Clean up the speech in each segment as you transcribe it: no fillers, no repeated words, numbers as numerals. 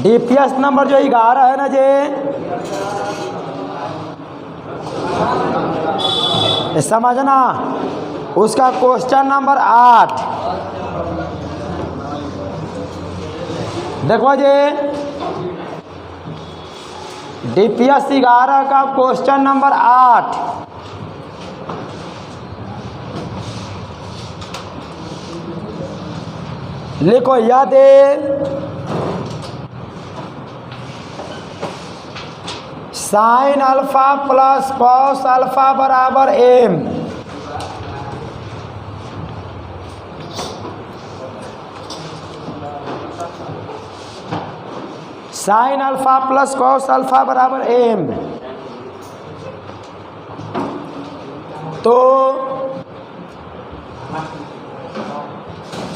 DPS number जो 11 है ना जी, समझना, उसका क्वेश्चन नंबर 8 देखो जी, डीपीएस 11 का क्वेश्चन नंबर 8 लिखो, यदि sine alpha plus cos alpha बराबर M, sine alpha plus cos alpha बराबर एम, तो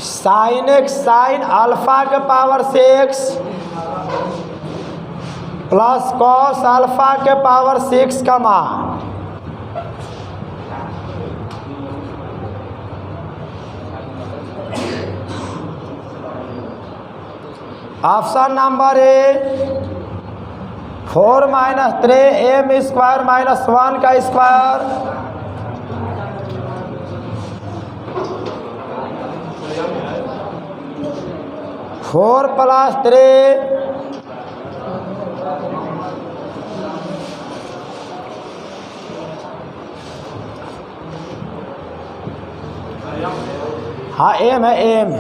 साइन एक्स साइन अल्फा के पावर 6 प्लस कॉस अल्फा के पावर 6 का मान option number A 4 - 3 M square -1 का स्क्वायर, फोर प्लस 3 हाँ एम है एम,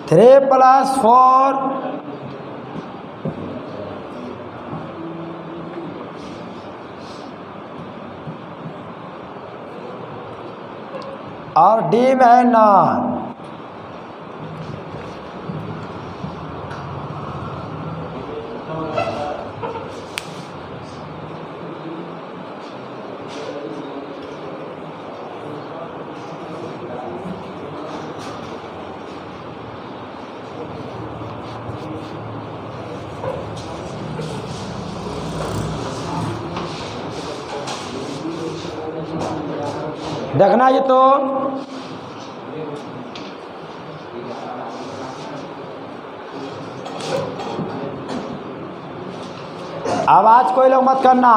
3 + 4 और डी में है 9। देखना ये तो आवाज कोई लोग मत करना।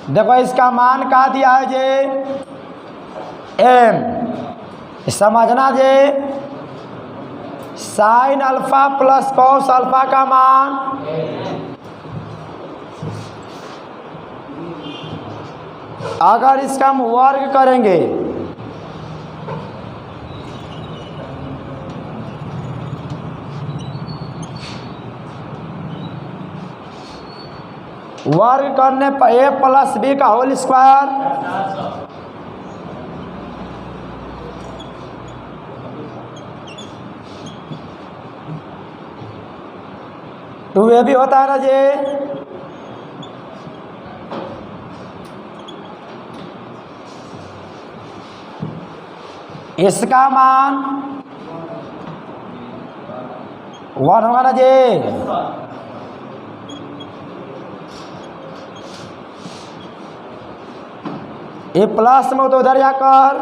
देखो इसका मान का दिया है जे एम, समझना जे sine alpha plus cos alpha का मान अगर इसका हम वर्ग करेंगे वर्ग करने पर ए प्लस बी का होल स्क्वायर, टू ए भी होता है ना जी, इसका मान 1 होगा ना जी। ये प्लस में तो उधर जाकर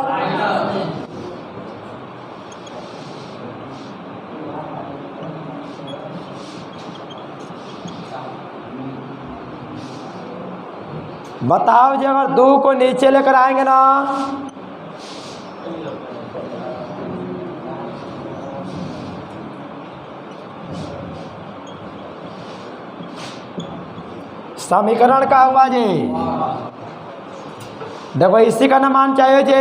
बताओ जी, अगर 2 को नीचे लेकर आएंगे ना समीकरण का हुआ जी। देखो इसी का ना मान चाहिए जी,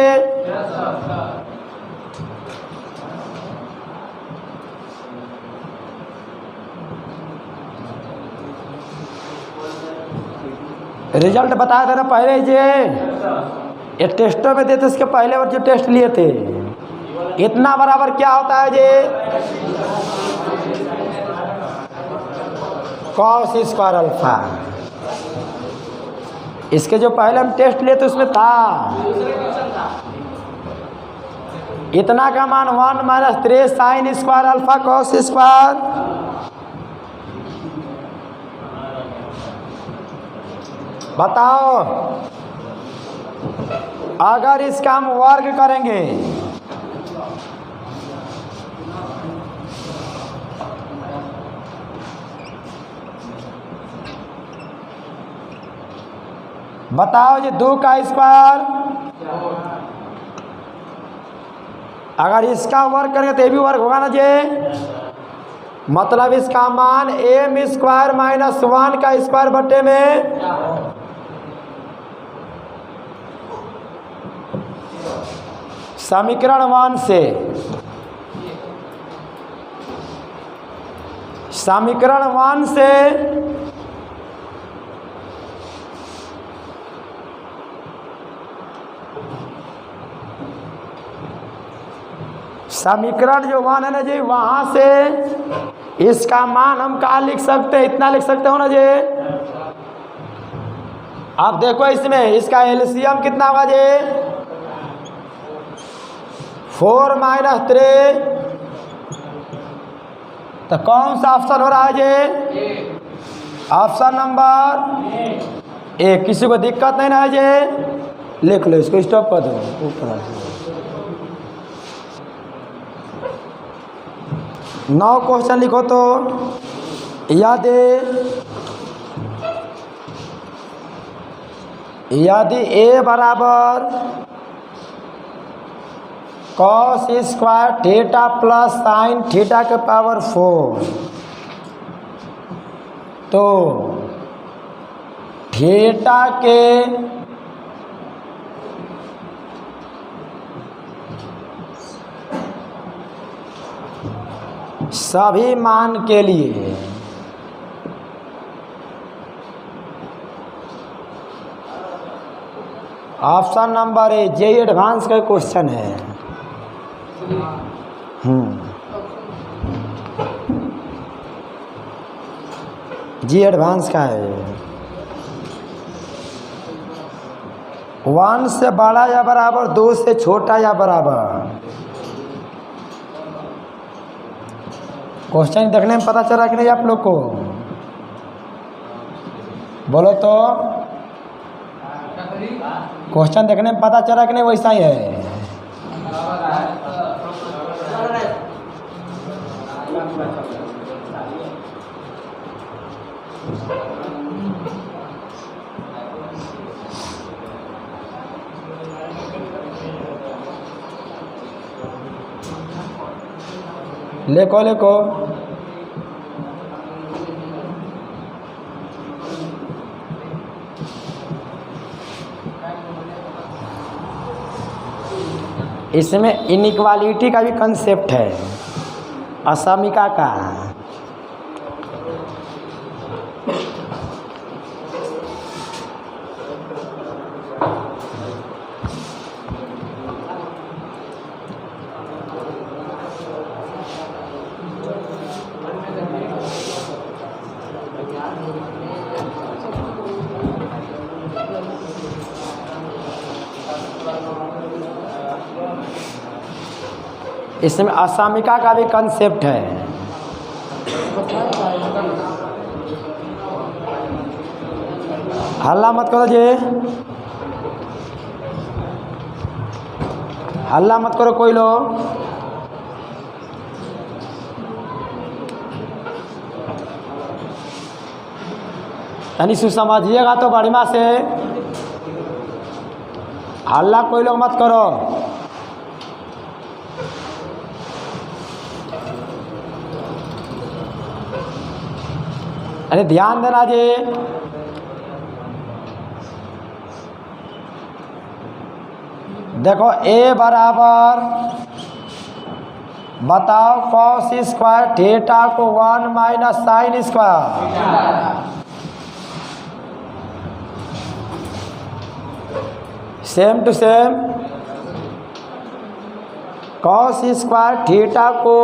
रिजल्ट बताया था ना पहले जी, ये टेस्टों में देते इसके पहले बार जो टेस्ट लिए थे, इतना बराबर क्या होता है जी, कॉस स्क्वायर अल्फा। इसके जो पहले हम टेस्ट लिए थे उसमें था इतना का मान 1 - 3 sine square alpha cos square. बताओ, अगर इसका हम वर्ग करेंगे बताओ जी, 2 का स्क्वायर, अगर इसका वर्ग करेंगे तो ये भी वर्ग होगा ना जी। मतलब इसका मान m स्क्वायर माइनस 1 का स्क्वायर बटे में समीकरण 1 से समीकरण जो 1 है ना जी, वहां से इसका मान हम कहाँ लिख सकते हैं, इतना लिख सकते हो ना जी। आप देखो इसमें इसका एलसीएम कितना होगा जी, 4 - 3, तो कौन सा ऑप्शन हो रहा है जी, ऑप्शन नंबर ए। किसी को दिक्कत नहीं ना है जी, लिख लो इसको, स्टॉप कर दो ऊपर। 9 क्वेश्चन लिखो तो, यदि a बराबर cos square theta plus sine theta के पावर 4, तो थीटा के सभी मान के लिए ऑप्शन नंबर ए, जे एडवांस का क्वेश्चन है। जी एडवांस का है। 1 से बड़ा या बराबर, 2 से छोटा या बराबर। क्वेश्चन देखने में पता चला कि नहीं आप लोग को, बोलो तो। क्वेश्चन देखने में पता चला कि नहीं वैसा ही है। लिखो लिखो, इसमें इनइक्वालिटी का भी कंसेप्ट है, असमिका का। इसमें असामिका का भी कंसेप्ट है। हल्ला मत करो जी, हल्ला मत करो कोई लोग। यानी समझिएगा तो बढ़िया से, हल्ला कोई लोग मत करो। अरे ध्यान देना जी, देखो a बराबर, बताओ cos स्क्वायर थीटा को 1 minus sine square, same to same. cos square theta को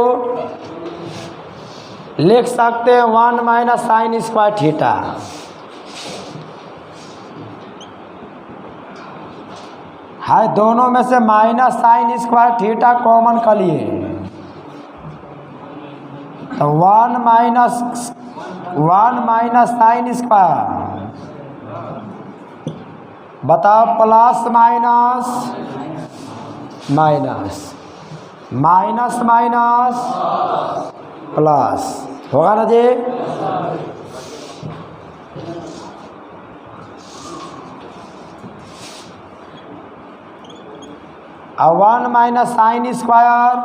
लिख सकते हैं 1 माइनस साइन स्क्वायर थीटा। है दोनों में से minus sine square theta common कर लिए, तो 1 माइनस साइन स्क्वायर बताओ plus minus minus minus minus plus होगा ना जी। अब 1 minus sine square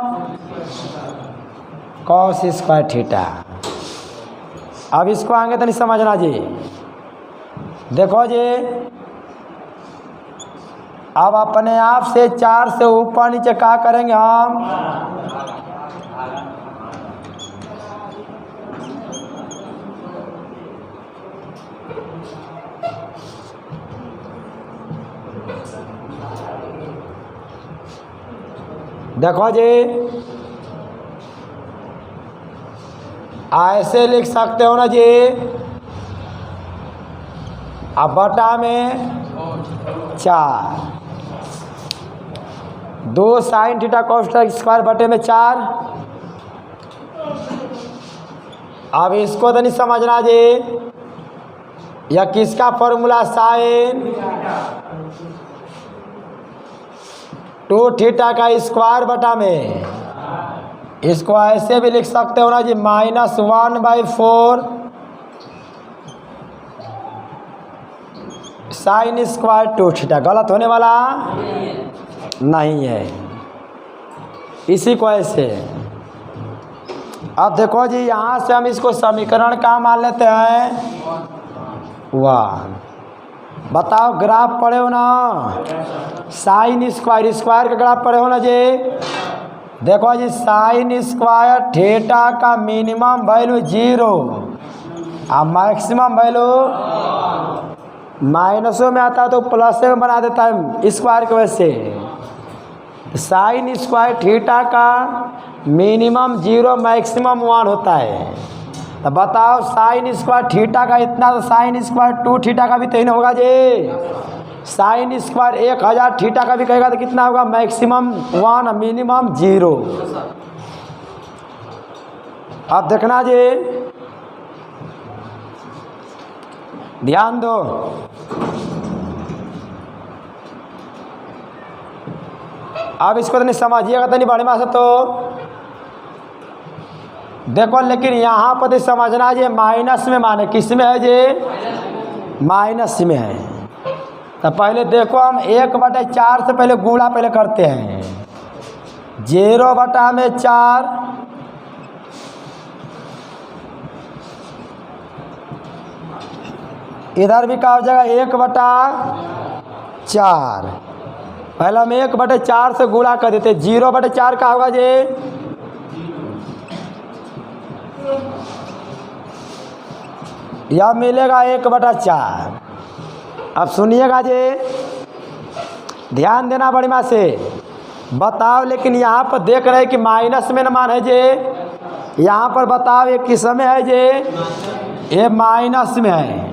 cos square theta. अब इसको आगे तो नहीं समझना जी। देखो जी, अब अपने आप से 4 से ऊपर नीचे क्या करेंगे हम? देखो जी, ऐसे लिख सकते हो ना जी। अब बटा में 4, 2 साइन थीटा कॉस स्क्वायर बटे में 4। अब इसको तो नहीं समझना जी, या किसका फॉर्मूला? साइन 2 थीटा का स्क्वायर बटा में, इसको ऐसे भी लिख सकते हो ना जी, -1/4 साइन स्क्वायर 2 थीटा। गलत होने वाला नहीं है। इसी को ऐसे। अब देखो जी, यहाँ से हम इसको समीकरण का मान लेते हैं 1। बताओ ग्राफ पढ़े हो ना? साइन स्क्वायर, स्क्वायर का ग्राफ पढ़े हो ना जी। देखो जी, साइन स्क्वायर थीटा का मिनिमम वैल्यू 0 और मैक्सिमम वैल्यू माइनसों में आता है तो प्लस में बना देता है स्क्वायर की वजह से। साइन स्क्वायर थीटा का मिनिमम 0 मैक्सिमम 1 होता है। तो बताओ साइन स्क्वायर थीटा का इतना, तो साइन स्क्वायर 2 थीटा का भी तो ही होगा जी। साइन स्क्वायर 1000 थीटा का भी कहेगा तो कितना होगा? Maximum 1 minimum 0। अब देखना जी, ध्यान दो। अब इसको तो नहीं समझिएगा तो नहीं बढ़िया से तो देखो, लेकिन यहाँ पर तो समझना जी, माइनस में माने किस में है जी? माइनस में है। तो पहले देखो, हम 1/4 से पहले गुणा पहले करते हैं। 0/4, इधर भी क्या हो जाएगा? 1/4। पहले हम 1/4 से गुणा कर देते। 0/4 का होगा जी, यह मिलेगा 1/4। अब सुनिएगा जी, ध्यान देना बढ़िया से। बताओ, लेकिन यहाँ पर देख रहे हैं कि माइनस में न मान है जी। यहाँ पर बताओ ये किस में है जी? ये माइनस में है।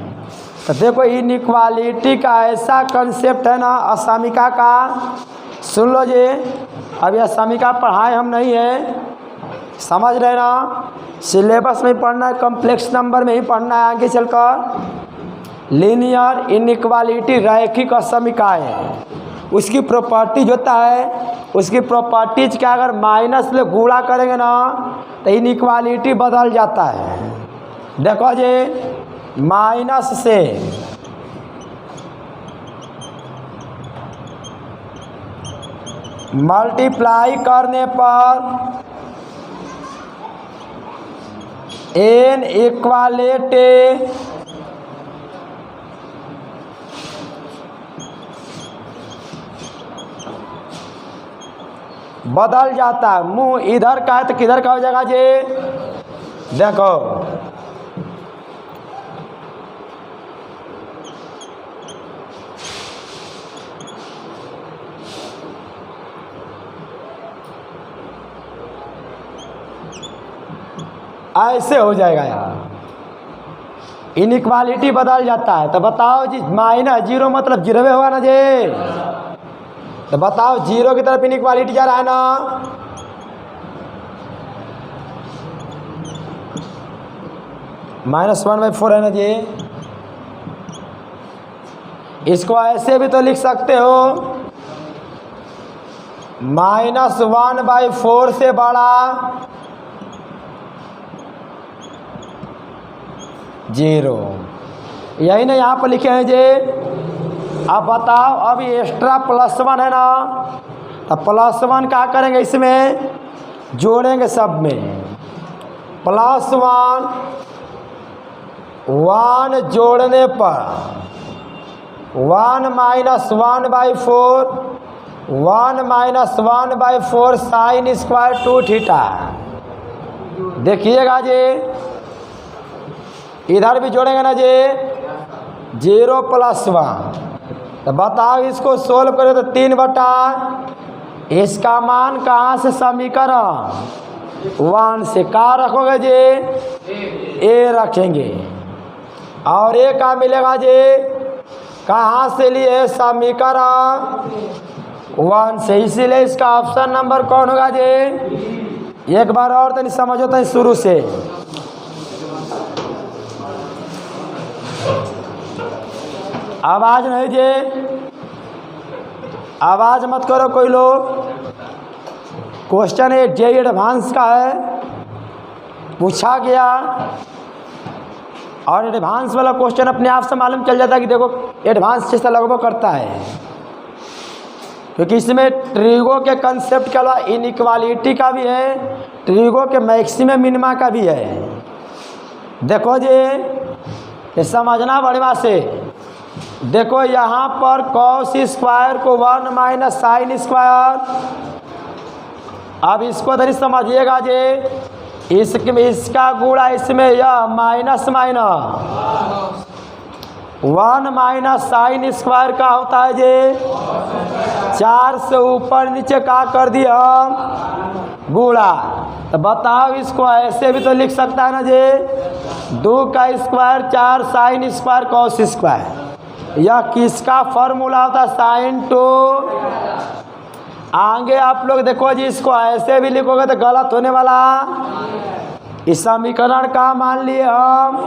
तो देखो, इनइक्वालिटी का ऐसा कंसेप्ट है ना असमीका का। सुन लो जी, अब यह समीका पढ़ाए हम नहीं है, समझ रहे ना? सिलेबस में पढ़ना है, कॉम्प्लेक्स नंबर में ही पढ़ना है आगे चलकर। लीनियर इनइक्वालिटी रैखिक असमीकाएं है, उसकी प्रॉपर्टीज होता है। उसकी प्रॉपर्टीज क्या, अगर माइनस में गुणा करेंगे ना तो इनइक्वालिटी बदल जाता है। देखो जी, माइनस से मल्टीप्लाई करने पर n इक्वालेटे बदल जाता है। मुंह इधर का है तो किधर का हो जाएगा जी? देखो, ऐसे हो जाएगा यार, इनइक्वालिटी बदल जाता है। तो बताओ जी, -0 मतलब 0 होगा ना जी। तो बताओ 0 की तरफ इनइक्वालिटी जा रहा है ना। -1/4 है ना जी। इसको ऐसे भी तो लिख सकते हो, -1/4 से बड़ा 0। यही ना यहाँ पर लिखे हैं जे। अब बताओ, अब ये एक्स्ट्रा +1 है ना, तो +1 क्या करेंगे, इसमें जोड़ेंगे सब में। +1 1 जोड़ने पर 1 - 1/4 1 - 1/4 sin² 2θ। देखिएगा जी, इधर भी जोड़ेंगे ना जी, 0 + 1। तो बताओ, इसको सोल्व करें तो 3/, इसका मान कहाँ से समीकरण 1 से क्या रखोगे जी, a रखेंगे। और a का मिलेगा जी, कहाँ से लिए, समीकरण 1 से। इसीलिए इसका ऑप्शन नंबर कौन होगा जी। एक बार और तो नहीं समझो तो शुरू से। आवाज नहीं जे, आवाज मत करो कोई लोग। क्वेश्चन ये जे एडवांस का है, पूछा गया। और एडवांस वाला क्वेश्चन अपने आप से मालूम चल जाता है कि देखो एडवांस से लगभग करता है, क्योंकि इसमें ट्रिगो के कंसेप्ट के अलावा इनइक्वालिटी का भी है, ट्रिगो के मैक्सिमम मिनिमा का भी है। देखो जी, ये समझना बढ़िया से। देखो यहाँ पर cos² को 1 - sin²। अब इसको धरी समझिएगा जी, इसका गुणा इसमें यह माइनस 1 - sin² का होता है जी 4 से ऊपर नीचे का कर दिया गुणा। तो बताओ, इसको ऐसे भी तो लिख सकता है ना जी, 2 का स्क्वायर 4 sin² cos²। यह किसका फॉर्मूला होता है, sin²। आगे आप लोग देखो जी, इसको ऐसे भी लिखोगे तो गलत होने वाला। इस समीकरण का मान लिए हम।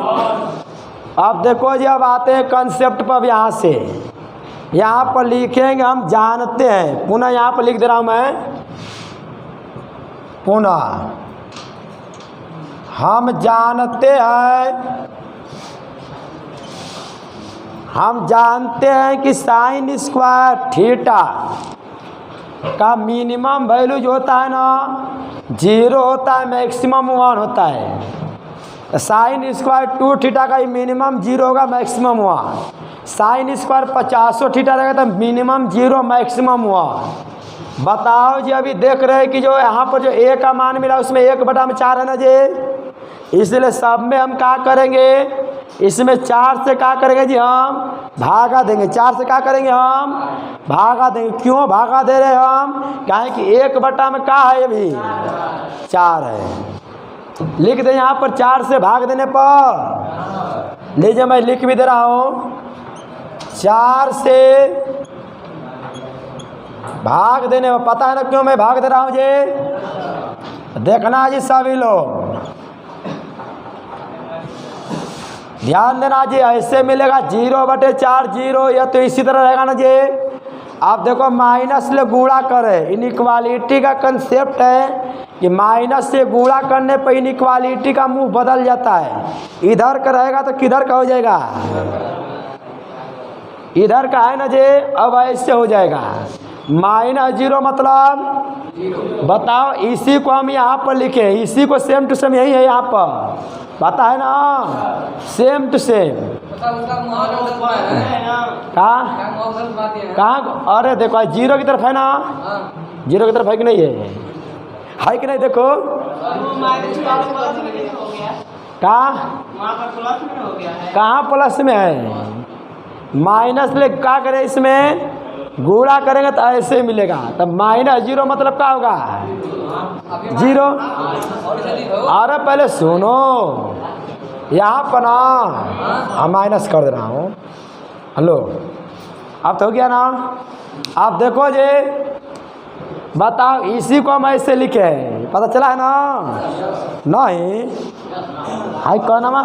अब देखो जी, अब आते हैं कंसेप्ट पर। यहाँ से यहाँ पर लिखेंगे, हम जानते हैं, पुनः यहाँ पर लिख दे रहा हूँ मैं, पुनः हम जानते हैं कि sin² का मिनिमम वैल्यू जो होता है ना 0 होता है, मैक्सिमम 1 होता है। sin² 2θ का मिनिमम 0 होगा, मैक्सिमम 1। sin² 50θ रहेगा तो मिनिमम 0 मैक्सिमम 1। बताओ जी, अभी देख रहे हैं कि जो यहाँ पर जो a का मान मिला उसमें 1/4 है ना जी, इसलिए सब में हम क्या करेंगे, इसमें 4 से क्या करेंगे जी, हम भागा देंगे। 4 से क्या करेंगे, हम भागा देंगे। क्यों भागा दे रहे हैं हम, कहें कि 1/, में क्या है, अभी 4 है। लिख दे यहाँ पर 4 से भाग देने पर। लीजिए मैं लिख भी दे रहा हूँ, 4 से भाग देने में। पता है ना क्यों मैं भाग दे रहा हूँ जी, देखना जी सभी लोग ध्यान देना जी। ऐसे मिलेगा 0/4 0, या तो इसी तरह रहेगा ना जी। आप देखो, माइनस से गुणा करें, इनइक्वालिटी का कंसेप्ट है कि माइनस से गुणा करने पर इनइक्वालिटी का मुंह बदल जाता है। इधर का रहेगा तो किधर का हो जाएगा, इधर का है ना जी। अब ऐसे हो जाएगा -0 मतलब, बताओ इसी को हम यहाँ पर लिखे, इसी को सेम टू सेम यही है यहाँ पर, पता है ना, सेम टू सेम। कहाँ, अरे देखो 0 की तरफ है ना, 0 की तरफ है कि नहीं है कि नहीं, देखो कहाँ प्लस में है, माइनस ले क्या करें, इसमें गुणा करेंगे तो ऐसे मिलेगा। तब -0 मतलब क्या होगा, 0। अरे पहले सुनो, यहाँ पर ना हम माइनस कर दे रहा हूँ। हेलो, अब तो हो गया ना। आप देखो जी, बताओ इसी को हम ऐसे लिखे, पता चला है ना, नहीं हाई कौन नामा,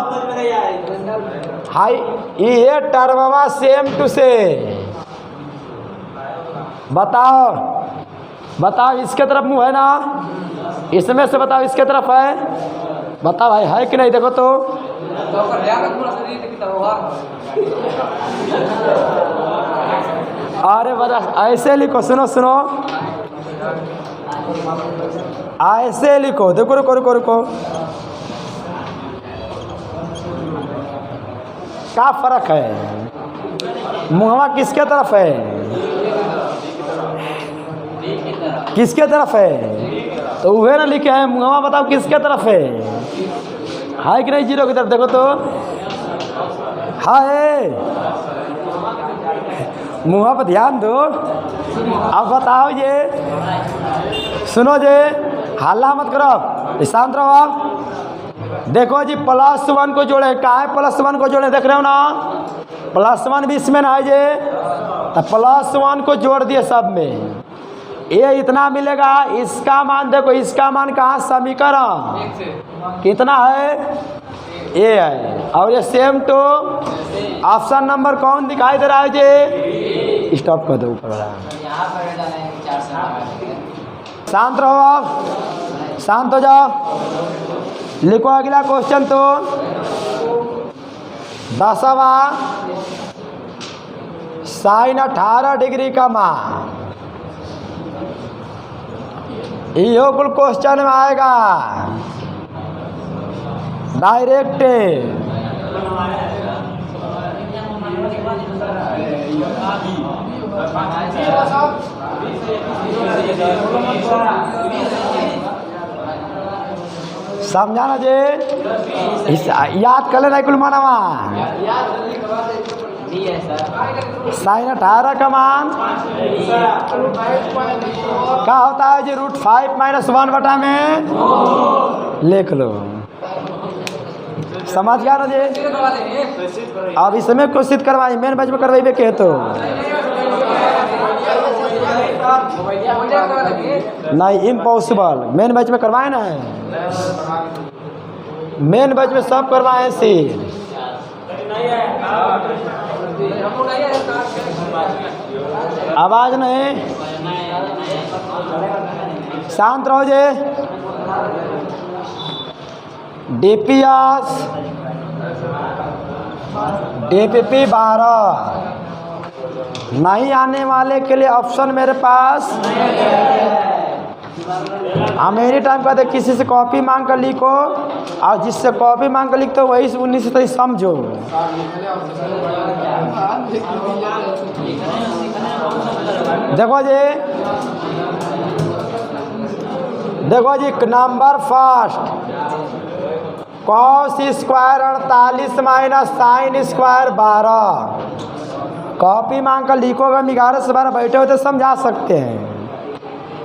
हाई ये टर्मवा सेम टू से बताओ बताओ, इसके तरफ मुंह है ना, इसमें से बताओ इसके तरफ है, बताओ भाई है कि नहीं, देखो तो अरे बता ऐसे लिखो, सुनो सुनो ऐसे लिखो, देखो रुको रुको रुको, क्या फर्क है, मुहवा किसके तरफ है, किसके तरफ है, तो वह ना लिखे हैं, मुहवा बताओ किसके तरफ है कि नहीं, जीरो की तरफ, देखो तो है, मुँह पर ध्यान दो। अब बताओ ये, सुनो जे, हल्ला मत करो, शांत रहो आप। देखो जी +1 को जोड़े, कहाँ है +1 को जोड़े, देख रहे हो ना, +1 भी इसमें ना है जे, तो +1 को जोड़ दिए सब में, ये इतना मिलेगा, इसका मान देखो, इसका मान कहाँ, समीकरण कितना है, ये है, और ये सेम टू ऑप्शन नंबर कौन दिखाई दे रहा है जी, स्टॉप कर दो ऊपर वाला, शांत रहो आप, शांत हो जाओ, लिखो अगला क्वेश्चन, तो 10वां sin 18 डिग्री का मान, यो कुल क्वेश्चन में आएगा डायरेक्ट, समझाना जे, याद कर लेना कुल मानवा, sin 18 का मान क्या होता है जी, √5 - 1 बटा में लिख लो, समझ गया ना जी। अब इसमें कोशिश करवाई, मेन बैच में करवाइबे के, तो नहीं इम्पॉसिबल, मेन बैच में करवाए ना, मेन बैच में सब करवाए सी, आवाज नहीं, शांत रहो जे, DPS DPP 12 नहीं आने वाले के लिए ऑप्शन मेरे पास, हम एनी टाइम कहते किसी से कॉपी मांग कर लिखो, और जिससे कॉपी मांग कर लिखते हो वही 19 से समझो, देखो जी, देखो जी number first, cos² 48 - sin² 12, copy मांग कर लिखोगे, 11 से 12 बैठे हो तो समझा सकते हैं,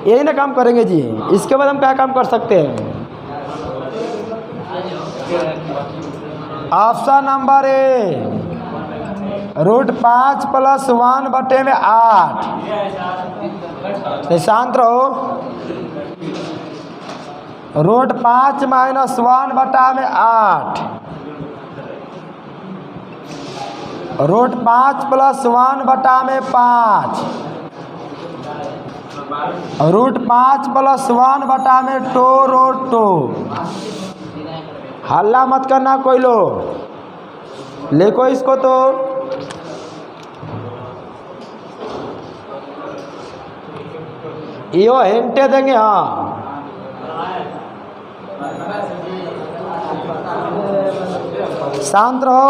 यही ना काम करेंगे जी, इसके बाद हम क्या काम कर सकते हैं, ऑप्शन नंबर ए, √5 + 1 बटे में 8, शांत रहो, √5 - 1 बटा में 8, √5 + 1 बटा में 5, √5 + 1 बटा में 2√2, हल्ला मत करना कोई लोग, लिखो इसको, तो यो हिंटे देंगे, हाँ शांत रहो,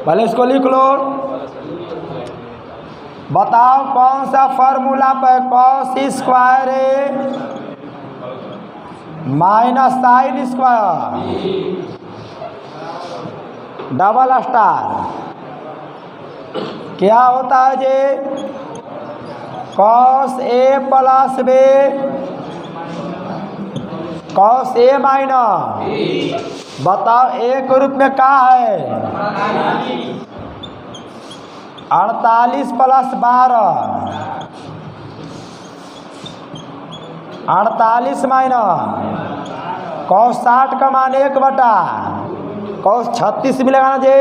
पहले इसको लिख लो, बताओ कौन सा फार्मूला पर cos² - sin², डबल स्टार क्या होता है जी, cos A + B cos A minus, बताओ A के रूप में क्या है, 48 + 12, 48 माइनस cos 60 का मान 1 बटा cos 36 मिलेगा ना जी।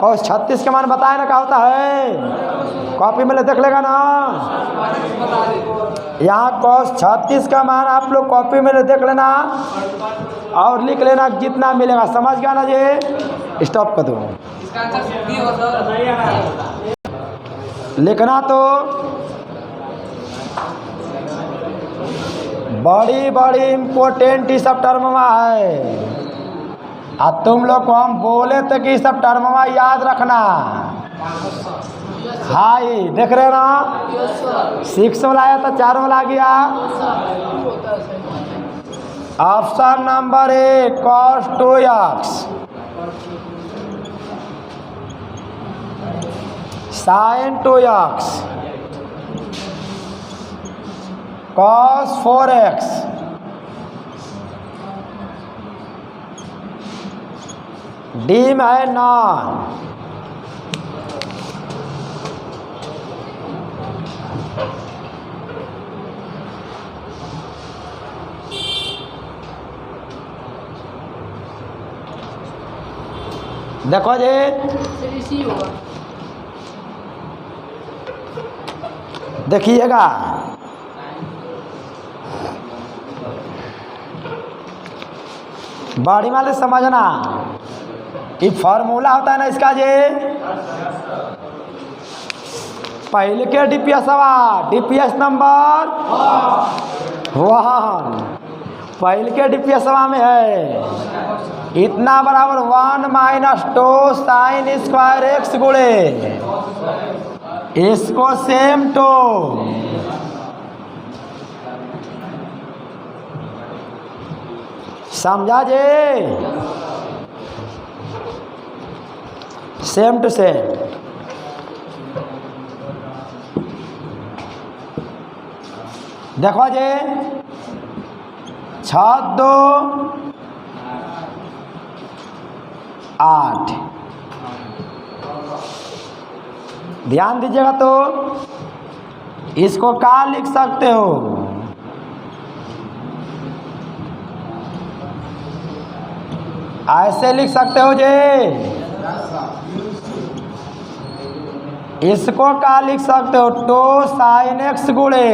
cos 36 का मान बताए ना क्या होता है, कॉपी में देख लेगा ना। यहाँ cos 36 का मान आप लोग कॉपी में देख लेना और लिख लेना जितना मिलेगा। समझ गया ना जी। स्टॉप कर दो। लिखना तो बड़ी बड़ी इम्पोर्टेंट ये सब टर्मवा है। अब तुम लोग को हम बोले थे कि सब टर्मवा याद रखना। हाई देख रहे ना, 6 वाला आया था, 4 वाला आ गया। ऑप्शन नंबर ए cos 2x, sin 2x, cos 4x, D में है नॉन। देखो जी, देखिएगा बड़ी वाले समझना। ये फार्मूला होता है ना इसका जे, पहले के डीपीएस नंबर 1 पहले के डीपीएस में है इतना बराबर 1 माइनस 2 साइन स्क्वायर एक्स गुणे इसको सेम टू समझा जे, सेम टू सेम। देखो जे 6 2 8, ध्यान दीजिएगा। तो इसको क्या लिख सकते हो, ऐसे लिख सकते हो जे, इसको क्या लिख सकते हो 2 साइन एक्स गुणे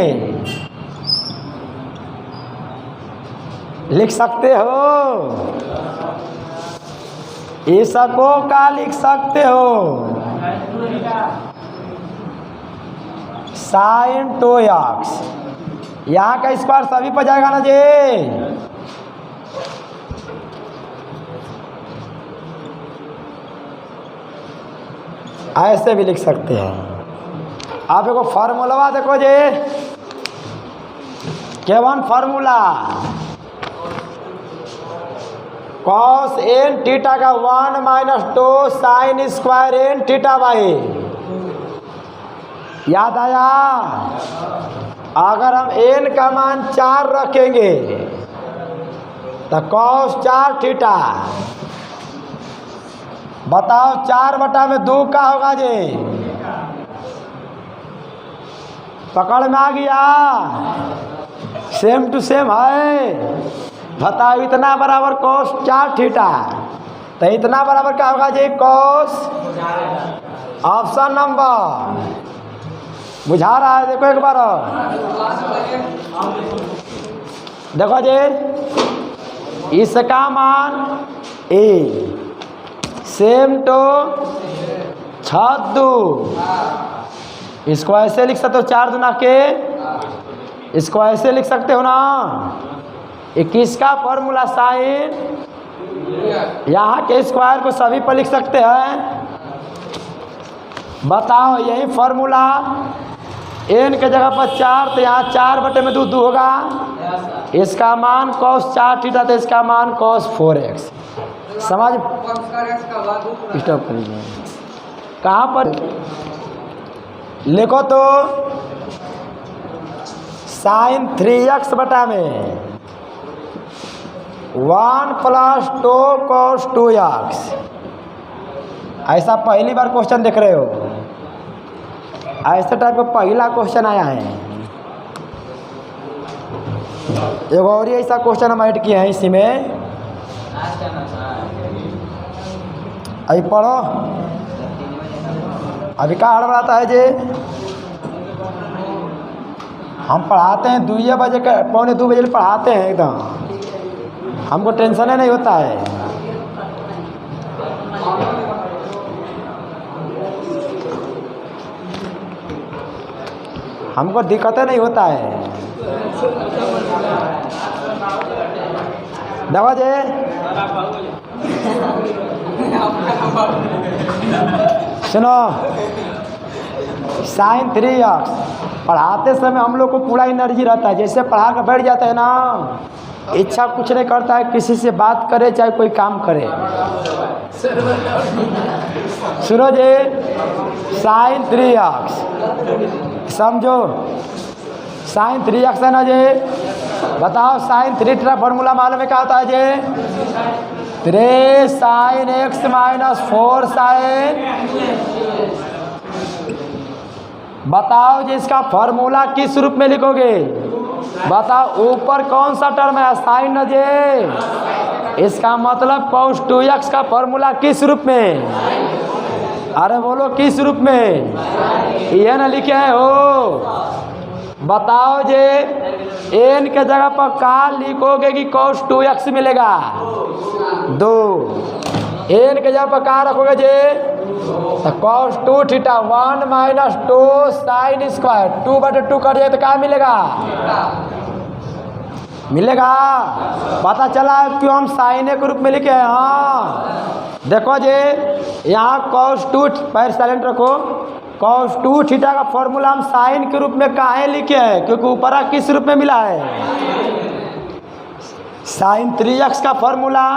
लिख सकते हो। इसको क्या लिख सकते हो साइन 2x। यहाँ का स्क्वायर सभी पर जाएगा ना जी। ऐसे भी लिख सकते हैं आप। एक फार्मूला देखो जी, केवन फार्मूला cos n थीटा का 1 minus 2 sine square n theta by. याद आया। अगर हम n का मान 4 रखेंगे तो cos 4 थीटा, बताओ 4 बटा में 2 का होगा जी। पकड़ में आ गया, सेम टू सेम है। बताओ इतना बराबर cos 4 थीटा, तो इतना बराबर क्या होगा जी cos। ऑप्शन नंबर बुझा रहा है, देखो एक बार देखो जी, इसका मान ए सेम टू 6 2, इसको ऐसे लिख सकते हो 4 दूना के, इसको ऐसे लिख सकते हो ना। 21 का फॉर्मूला साइन, यहाँ के स्क्वायर को सभी पर लिख सकते हैं। बताओ यही फॉर्मूला n के जगह पर 4, तो यहाँ 4 बटे में 2 होगा। इसका मान cos 4 थीटा, तो इसका मान cos 4x। समझ स्टॉप कर लीजिए। कहाँ पर लिखो तो साइन 3x बटा में 1 प्लस 2 cos 2x। ऐसा पहली बार क्वेश्चन देख रहे हो, ऐसे टाइप का पहला क्वेश्चन आया है। एक और ही ऐसा क्वेश्चन हम ऐड किए हैं इसी में, अभी पढ़ो। अभी क्या हड़बड़ाता है जे, हम पढ़ाते हैं 2 बजे का, 1:45 बजे पढ़ाते हैं एकदम, हमको टेंशन ही नहीं होता है। हमको दिक्कत नहीं होता है। दवा जे सुनो, sin 3x पढ़ाते समय हम लोग को पूरा एनर्जी रहता है, जैसे पढ़ा कर बैठ जाता है ना, इच्छा कुछ नहीं करता है किसी से बात करे चाहे कोई काम करे। सुनो जी, sin 3x समझो, sin 3x है ना जी। बताओ sin 3 का फॉर्मूला मालूम है क्या होता है जी? 3 sin x - 4 sin। बताओ जी इसका फॉर्मूला किस रूप में लिखोगे? बताओ ऊपर कौन सा टर्म है? साइन न जे। इसका मतलब cos 2x का फॉर्मूला किस रूप में? अरे बोलो किस रूप में? ये ना लिखे हैं हो। बताओ जे n के जगह पर क्या लिखोगे कि cos 2x मिलेगा? 2। n के जगह पर क्या रखोगे जे? cos 2 theta 1 - 2 sin square. 2/2 cut जाए तो क्या मिलेगा? मिलेगा। पता चला क्यों हम साइन के रूप में लिखे हैं। हाँ देखो जे, यहाँ cos 2 पैर साइलेंट रखो, cos 2 थीटा का फॉर्मूला हम साइन के रूप में काहे लिखे हैं? क्योंकि ऊपर किस रूप में मिला है? sin 3x का फॉर्मूला,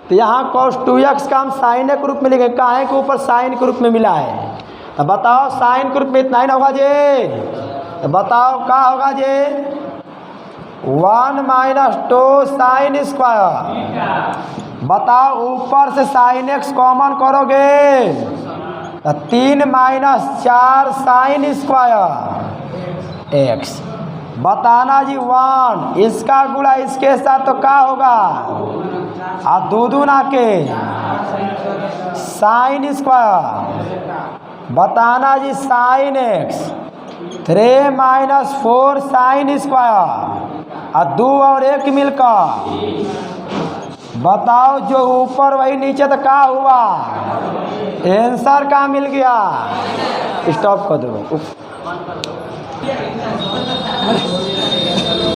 तो यहाँ cos 2x का हम साइन के रूप में लिखे, काहे के ऊपर साइन के रूप में मिला है। तो बताओ साइन के रूप में इतना ही ना होगा जे। तो बताओ क्या होगा जे? 1 - 2 sin स्क्वायर। बताओ ऊपर से sin x कॉमन करोगे तो 3 - 4 sin स्क्वायर x। बताना जी 1, इसका गुणा इसके साथ तो क्या होगा? और 2 दूना के sin स्क्वायर। बताना जी sin x 3 - 4 sin स्क्वायर और 2 और 1 मिलकर। बताओ जो ऊपर वही नीचे तो क्या हुआ? आंसर क्या मिल गया? स्टॉप कर दो।